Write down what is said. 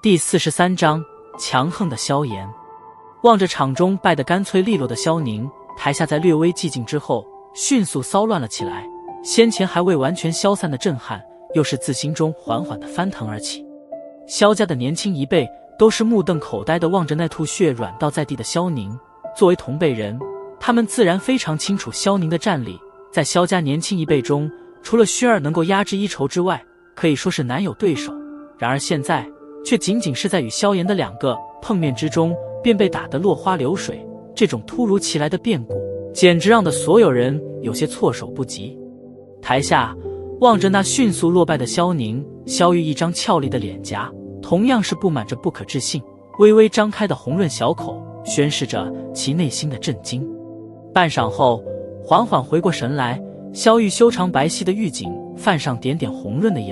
第43章强横的萧炎。望着场中败得干脆利落的萧宁，台下在略微寂静之后迅速骚乱了起来，先前还未完全消散的震撼又是自心中缓缓地翻腾而起。萧家的年轻一辈都是目瞪口呆地望着那吐血软倒在地的萧宁，作为同辈人，他们自然非常清楚萧宁的战力，在萧家年轻一辈中，除了薰儿能够压制一筹之外，可以说是难有对手。然而现在却仅仅是在与萧炎的两个碰面之中便被打得落花流水，这种突如其来的变故简直让得所有人有些措手不及。台下望着那迅速落败的萧宁，萧玉一张俏丽的脸颊同样是布满着不可置信，微微张开的红润小口宣示着其内心的震惊。半晌后缓缓回过神来，萧玉修长白皙的玉颈泛上点点红润的颜